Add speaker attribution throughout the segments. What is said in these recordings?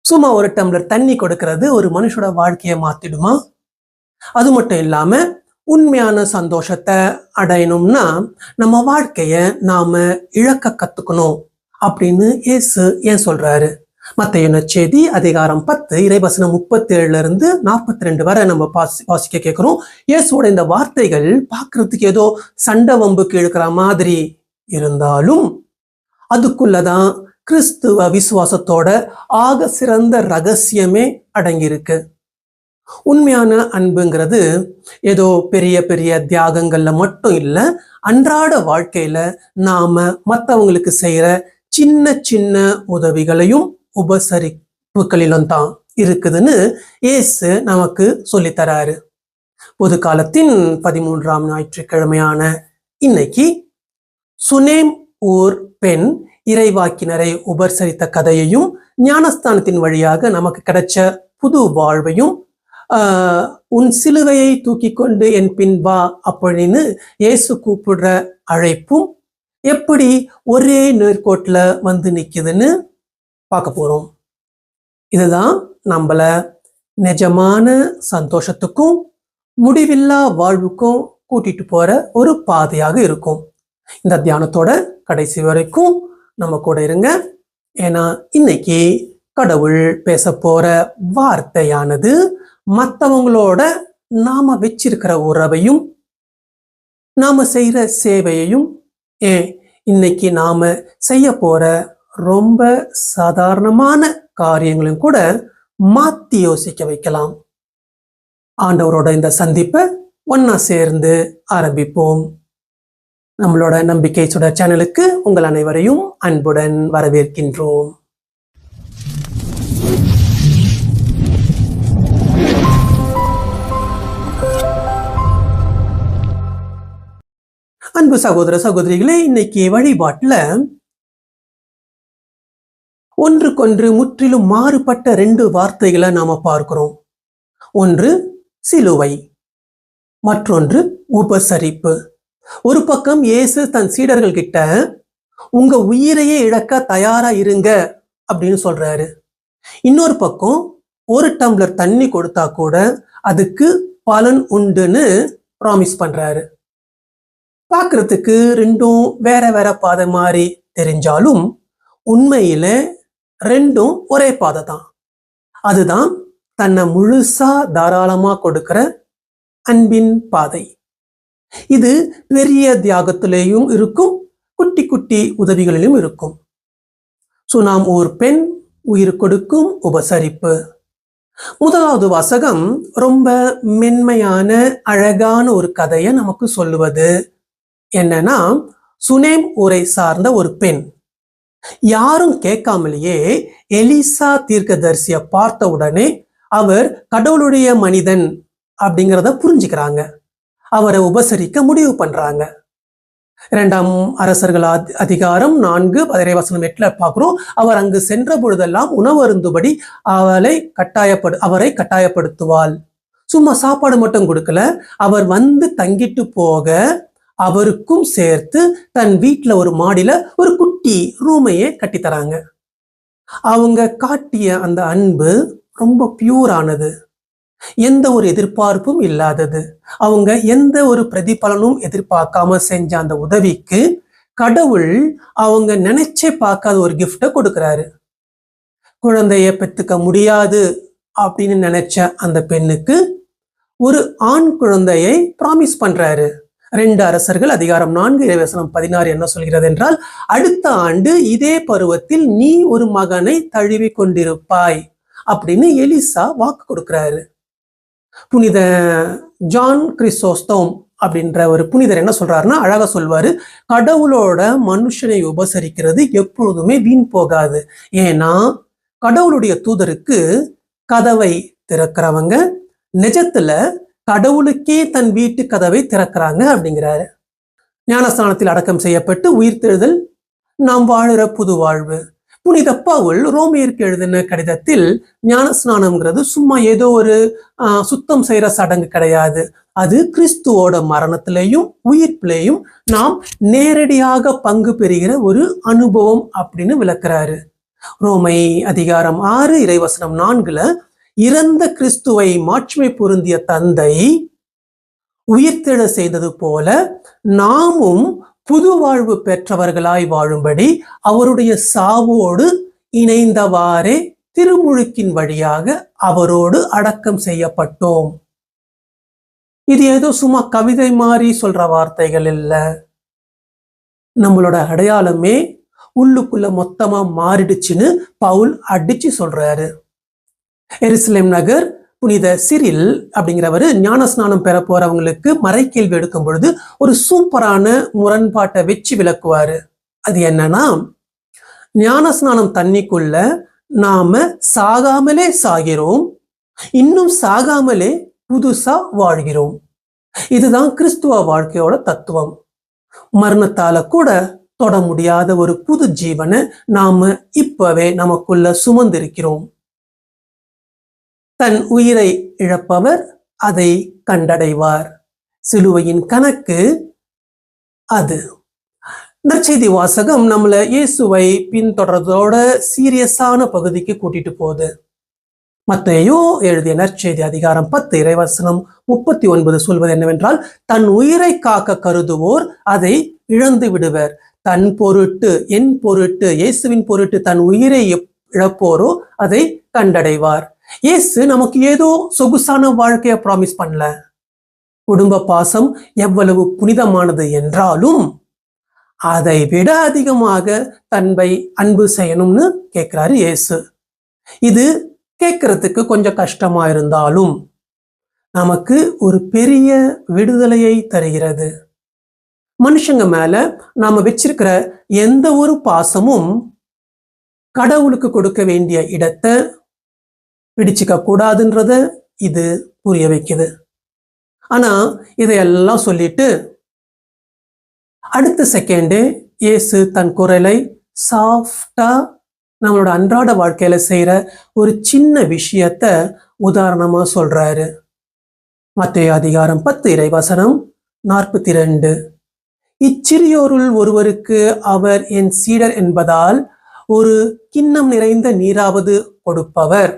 Speaker 1: சும்மா ஒரு டம்ளர் தண்ணி கொடுக்கறது ஒரு மனுஷோட வாழ்க்கையை மாத்திடுமா? அது மட்டும் இல்லாம உண்மையான சந்தோஷத்தை அடையணும்னா நம்ம வாழ்க்கைய நாம இழக்க கத்துக்கணும் அப்படின்னு இயேசு ஏன் சொல்றாரு? மத்தேயு நற்செய்தி அதிகாரம் 10 இறைவசனம் 37 42 வரை நம்ம வாசிக்க கேட்கிறோம். இயேசுவோட இந்த வார்த்தைகள் பார்க்கறதுக்கு ஏதோ சண்டை வம்புக்கு இழுக்கிற மாதிரி இருந்தாலும் அதுக்குள்ளதான் கிறிஸ்துவ விசுவாசத்தோட ஆக சிறந்த ரகசியமே அடங்கியிருக்கு. உண்மையான அன்புங்கிறது ஏதோ பெரிய பெரிய தியாகங்கள்ல மட்டும் இல்ல, அன்றாட வாழ்க்கையில நாம மற்றவங்களுக்கு செய்யற சின்ன சின்ன உதவிகளையும் உபசரிப்புகளிலும் தான் இருக்குதுன்னு இயேசு நமக்கு சொல்லித்தராரு. பொது காலத்தின் 13ஆம் ஞாயிற்றுக்கிழமையான இன்னைக்கு சுனேம் ஊர் பெண் இறைவாக்கினரை உபசரித்த கதையையும் ஞானஸ்தானத்தின் வழியாக நமக்கு கிடைச்ச புது வாழ்வையும் உன் சிலுவையை தூக்கி கொண்டு என் பின் வா அப்படின்னு இயேசு கூப்பிடுற அழைப்பும் எப்படி ஒரே நேர்கோட்டுல வந்து நிக்குதுன்னு பார்க்க போறோம். இதுதான் நம்மள நிஜமான சந்தோஷத்துக்கும் முடிவில்லா வாழ்வுக்கும் கூட்டிட்டு போற ஒரு பாதையாக இருக்கும். இந்த தியானத்தோட கடைசி வரைக்கும் நம்ம கூட இருங்க. ஏன்னா இன்னைக்கு கடவுள் பேச போற வார்த்தையானது மற்றவங்களோட நாம வச்சிருக்கிற உறவையும் நாம செய்யற சேவையையும் இன்னைக்கு நாம செய்ய போற ரொம்ப சாதாரணமான காரியங்களையும் கூட மாத்தி யோசிக்க வைக்கலாம். ஆண்டவரோட இந்த சந்திப்பை ஒன்னா சேர்ந்து ஆரம்பிப்போம். நம்மளோட நம்பிக்கை சுடர் சேனலுக்கு உங்கள் அனைவரையும் அன்புடன் வரவேற்கின்றோம். அன்பு சகோதர சகோதரிகளே, இன்னைக்கு வழிபாட்டுல ஒன்றுக்கொன்று முற்றிலும் மாறுபட்ட 2 வார்த்தைகளை நாம பார்க்கிறோம். ஒன்று சிலுவை, மற்றொன்று உபசரிப்பு. ஒரு பக்கம் இயேசு தன் சீடர்கள் கிட்ட உங்க உயிரையே இழக்க தயாரா இருங்க அப்படின்னு சொல்றாரு. இன்னொரு பக்கம் ஒரு டம்ளர் தண்ணி கொடுத்தா கூட அதுக்கு பலன் உண்டுன்னு ப்ராமிஸ் பண்றாரு. பார்க்கறதுக்கு 2ம் வேற வேற பாதை மாதிரி தெரிஞ்சாலும் உண்மையில 2ம் ஒரே பாதை தான். அதுதான் தன்னை முழுசா தாராளமா கொடுக்கிற அன்பின் பாதை. இது பெரிய தியாகத்திலேயும் இருக்கும், குட்டி குட்டி உதவிகளிலும் இருக்கும். சுனாம் ஊர் பெண் உயிர் கொடுக்கும் உபசரிப்பு. முதலாவது வாசகம் ரொம்ப மென்மையான அழகான ஒரு கதையை நமக்கு சொல்லுவது என்னன்னா, சுனேம் ஊரை சார்ந்த ஒரு பெண் யாரும் கேட்காமலேயே எலிசா தீர்க்கதரிசிய பார்த்த உடனே அவர் கடவுளுடைய மனிதன் அப்படிங்கிறத புரிஞ்சுக்கிறாங்க. அவரை உபசரிக்க முடிவு பண்றாங்க. 2ஆம் அரசர்கள் அதிகாரம் 4 இறைவசனம் 8 பார்க்கிறோம். அவர் அங்கு சென்ற பொழுதெல்லாம் உணவருந்துபடி அவரை கட்டாயப்படுத்துவாள். சும்மா சாப்பாடு மட்டும் கொடுக்கல, அவர் வந்து தங்கிட்டு போக அவருக்கும் சேர்த்து தன் வீட்டுல ஒரு மாடியில ஒரு குட்டி ரூமையே கட்டித்தராங்க. அவங்க காட்டிய அந்த அன்பு ரொம்ப பியூரானது, எந்த ஒரு எதிர்பார்ப்பும் இல்லாதது. அவங்க எந்த ஒரு பிரதிபலனும் எதிர்பார்க்காம செஞ்ச அந்த உதவிக்கு கடவுள் அவங்க நினைச்சே பார்க்காத ஒரு கிஃப்ட கொடுக்கிறாரு. குழந்தைய பெத்துக்க முடியாது அப்படின்னு நினைச்ச அந்த பெண்ணுக்கு ஒரு ஆண் குழந்தையை ப்ராமிஸ் பண்றாரு. 2 அரசர்கள் அதிகாரம் 4 இறைவசனம் 16 என்ன சொல்கிறது என்றால், அடுத்த ஆண்டு இதே பருவத்தில் நீ ஒரு மகனை தழுவி கொண்டிருப்பாய் அப்படின்னு எலிசா வாக்கு கொடுக்கிறாரு. புனித ஜான் கிறிசோஸ்தோம் அப்படின்ற ஒரு புனிதர் என்ன சொல்றாருன்னா, அழகா சொல்வாரு, கடவுளோட மனுஷனை உபசரிக்கிறது எப்பொழுதுமே வீண் போகாது. ஏன்னா கடவுளுடைய தூதருக்கு கதவை திறக்கிறவங்க நிஜத்துல கடவுளுக்கே தன் வீட்டு கதவை திறக்கிறாங்க அப்படிங்கிறாரு. ஞானஸ்தானத்தில் அடக்கம் செய்யப்பட்டு உயிர்த்தெழுதல் நாம் வாழுற புது வாழ்வு. புனித பவுல் ரோமியருக்கு எழுதின கடிதத்தில் ஞானஸ்நானம்ங்கிறது சும்மா ஏதோ ஒரு சுத்தம் செய்யற சடங்கு கிடையாது. அது கிறிஸ்துவோட மரணத்திலையும் உயிர்ப்பிலையும் நாம் நேரடியாக பங்கு பெறுகிற ஒரு அனுபவம் அப்படின்னு விளக்குறாரு. ரோமை அதிகாரம் 6 இறைவசனம் 4 இறந்த கிறிஸ்துவை மாட்சிமை பொருந்திய தந்தை உயிர்த்தெழ செய்தது போல நாமும் புது வாழ்வு பெற்றவர்களாய் வாழும்படி அவருடைய சாவோடு இணைந்தவாறே திருமுழுக்கின் வழியாக அவரோடு அடக்கம் செய்யப்பட்டோம். இது ஏதோ சும்மா கவிதை மாதிரி சொல்ற வார்த்தைகள் இல்ல. நம்மளோட அடையாளமே உள்ளுக்குள்ள மொத்தமா மாறிடுச்சுன்னு பவுல் அடிச்சு சொல்றாரு. எருசலேம் நகர் புனித சிரில் அப்படிங்கிறவரு ஞானஸ்நானம் பெற போறவங்களுக்கு மறைக்கேள்வி எடுக்கும் பொழுது ஒரு சூப்பரான முரண்பாட்டை வச்சு விளக்குவாரு. அது என்னன்னா, ஞானஸ்நானம் தண்ணிக்குள்ள நாம சாகாமலே சாகிறோம், இன்னும் சாகாமலே புதுசா வாழ்கிறோம். இதுதான் கிறிஸ்துவ வாழ்க்கையோட தத்துவம். மரணத்தால கூட தொட முடியாத ஒரு புது ஜீவனை நாம இப்பவே நமக்குள்ள சுமந்திருக்கிறோம். தன் உயிரை இழப்பவர் அதை கண்டடைவார். சிலுவையின் கணக்கு அது. நற்செய்தி வாசகம் நம்மள இயேசுவை பின்தொடர்றதோட சீரியஸான பகுதிக்கு கூட்டிட்டு போகுது. மத்தேயு எழுதிய நற்செய்தி அதிகாரம் 10 இறைவசனம் 39 சொல்வது என்னவென்றால், தன் உயிரை காக்க கருதுவோர் அதை இழந்து விடுவர், தன் பொருட்டு என் பொருட்டு இயேசுவின் பொருட்டு தன் உயிரை இழப்போரோ அதை கண்டடைவார். இயேசு நமக்கு ஏதோ சொகுசான வாழ்க்கைய ப்ராமிஸ் பண்ணல. குடும்ப பாசம் எவ்வளவு புனிதமானது என்றாலும் அதை விட அதிகமாக தன்னை அன்பு செய்யணும்னு கேட்கிறாரு இயேசு. இது கேட்கறதுக்கு கொஞ்சம் கஷ்டமா இருந்தாலும் நமக்கு ஒரு பெரிய விடுதலையை தருகிறது. மனுஷங்க மேல நாம வச்சிருக்கிற எந்த ஒரு பாசமும் கடவுளுக்கு கொடுக்க வேண்டிய இடத்தை பிடிச்சிக்க கூடாதுன்றத இது புரிய வைக்குது. ஆனா இதையெல்லாம் சொல்லிட்டு அடுத்த செகண்டே இயேசு தன் குரலை சாஃப்டா நம்மளோட அன்றாட வாழ்க்கையில செய்யற ஒரு சின்ன விஷயத்த உதாரணமா சொல்றாரு. மத்தேயு அதிகாரம் 10 இறைவசனம் 42. இச்சிறியோருள் ஒருவருக்கு அவர் என் சீடர் என்பதால் ஒரு கிண்ணம் நிறைந்த நீராவது கொடுப்பவர்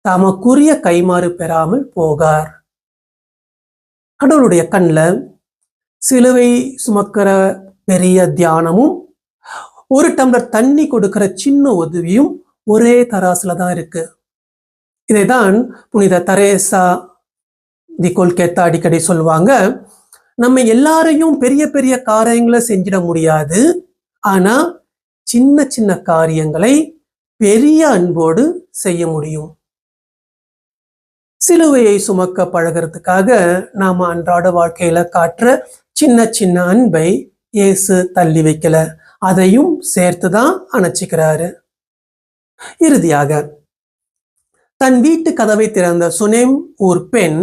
Speaker 1: தமக்குரிய கைமாறு பெறாமல் போகார். கடவுளுடைய கண்ணில் சிலுவை சுமக்கிற பெரிய தியானமும் ஒரு டம்ளர் தண்ணி கொடுக்கிற சின்ன உதவியும் ஒரே தராசுல தான் இருக்கு. இதைதான் புனித தெரேசா தி கொல்கத்தா அடிக்கடி சொல்லுவாங்க. நம்ம எல்லாரையும் பெரிய பெரிய காரியங்களை செஞ்சிட முடியாது, ஆனா சின்ன சின்ன காரியங்களை பெரிய அன்போடு செய்ய முடியும். சிலுவையை சுமக்க பழகிறதுக்காக நாம அன்றாட வாழ்க்கையில காட்டுற சின்ன சின்ன அன்பை இயேசு தள்ளி வைக்கல, அதையும் சேர்த்துதான் அணைச்சிக்கிறாரு. இறுதியாக தன் வீட்டு கதவை திறந்த சுனேம் ஊர் பெண்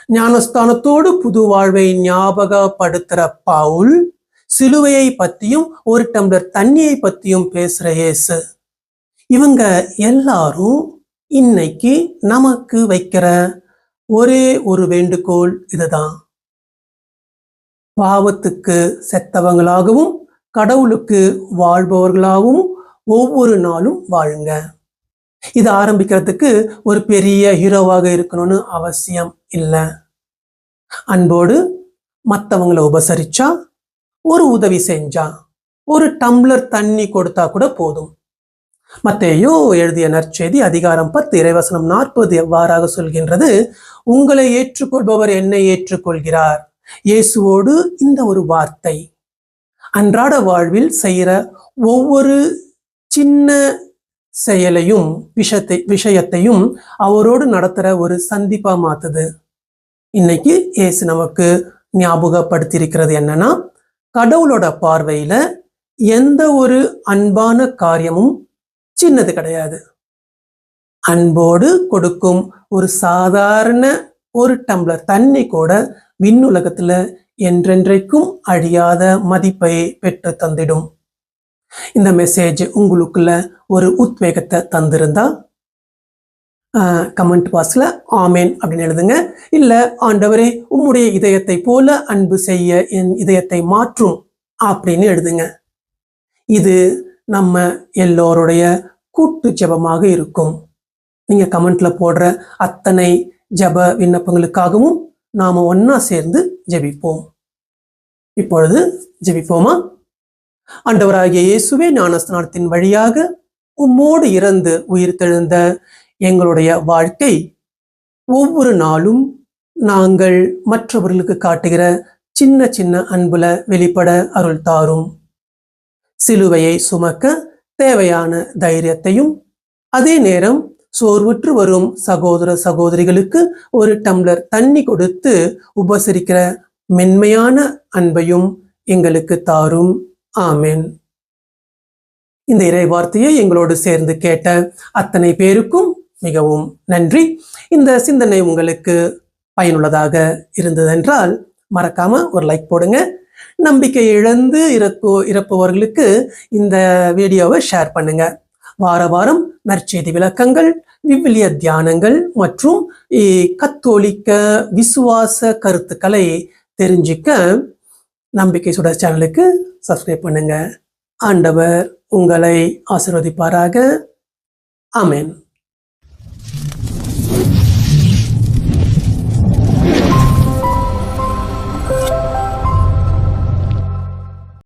Speaker 1: ஞானஸ்தானத்தோடு புது வாழ்வை ஞாபகப்படுத்துற பவுல் சிலுவையை பத்தியும் ஒரு டம்ளர் தண்ணியை பத்தியும் பேசுற இயேசு, இவங்க எல்லாரும் இன்னைக்கு நமக்கு வைக்கிற ஒரே ஒரு வேண்டுகோள் இதுதான். பாவத்துக்கு செத்தவங்களாகவும் கடவுளுக்கு வாழ்பவர்களாகவும் ஒவ்வொரு நாளும் வாழுங்க. இது ஆரம்பிக்கிறதுக்கு ஒரு பெரிய ஹீரோவாக இருக்கணும்னு அவசியம் இல்லை. அன்போடு மற்றவங்களை உபசரிச்சா, ஒரு உதவி செஞ்சா, ஒரு டம்ளர் தண்ணி கொடுத்தா கூட போதும். மத்தேயு எழுதிய நற்செய்தி அதிகாரம் 10 இறைவசனம் 40 எவ்வாறாக சொல்கின்றது, உங்களை ஏற்றுக்கொள்பவர் என்னை ஏற்றுக்கொள்கிறார். இயேசுவோடு இந்த ஒரு வார்த்தை அன்றாட வாழ்வில் செய்கிற ஒவ்வொரு சின்ன செயலையும் விஷயத்தையும் அவரோடு நடத்துற ஒரு சந்திப்பா மாத்துது. இன்னைக்கு இயேசு நமக்கு ஞாபகப்படுத்தியிருக்கிறது என்னன்னா, கடவுளோட பார்வையில எந்த ஒரு அன்பான காரியமும் சின்னது கிடையாது. அன்போடு கொடுக்கும் ஒரு சாதாரண ஒரு டம்ளர் தண்ணி கூட விண்ணுலகத்துல என்றென்றைக்கும் அழியாத மதிப்பை பெற்று தந்திடும். இந்த மெசேஜ் உங்களுக்குள்ள ஒரு உத்வேகத்தை தந்திருந்தா கமெண்ட் பாக்ஸ்ல ஆமேன் அப்படின்னு எழுதுங்க. இல்ல ஆண்டவரே உம்முடைய இதயத்தை போல அன்பு செய்ய என் இதயத்தை மாற்றும் அப்படின்னு எழுதுங்க. இது நம்ம எல்லோருடைய கூட்டு ஜெபமாக இருக்கும். நீங்க கமெண்ட்ல போடுற அத்தனை ஜெப விண்ணப்பங்களுக்காகவும் நாம ஒன்னா சேர்ந்து ஜெபிப்போம். இப்பொழுது ஜெபிப்போமா? ஆண்டவராகிய இயேசுவே, ஞானஸ்நானத்தின் வழியாக உம்மோடு இறந்து உயிர்த்தெழுந்த எங்களுடைய வாழ்க்கை ஒவ்வொரு நாளும் நாங்கள் மற்றவர்களுக்கு காட்டுகிற சின்ன சின்ன அன்புல வெளிப்பட அருள் தாரும். சிலுவையை சுமக்க தேவையான தைரியத்தையும், அதே நேரம் சோர்வுற்று வரும் சகோதர சகோதரிகளுக்கு ஒரு டம்ளர் தண்ணி கொடுத்து உபசரிக்கிற மென்மையான அன்பையும் எங்களுக்கு தாரும். ஆமென். இந்த இறை வார்த்தையை எங்களோடு சேர்ந்து கேட்ட அத்தனை பேருக்கும் மிகவும் நன்றி. இந்த சிந்தனை உங்களுக்கு பயனுள்ளதாக இருந்ததென்றால் மறக்காம ஒரு லைக் போடுங்க. நம்பிக்கை இழந்து இறப்பவர்களுக்கு இந்த வீடியோவை ஷேர் பண்ணுங்க. வார வாரம் நற்செய்தி விளக்கங்கள், விவிலிய தியானங்கள் மற்றும் கத்தோலிக்க விசுவாச கருத்துக்களை தெரிஞ்சுக்க நம்பிக்கை சுடர் சேனலுக்கு சப்ஸ்கிரைப் பண்ணுங்க. ஆண்டவர் உங்களை ஆசீர்வதிப்பாராக. ஆமென்.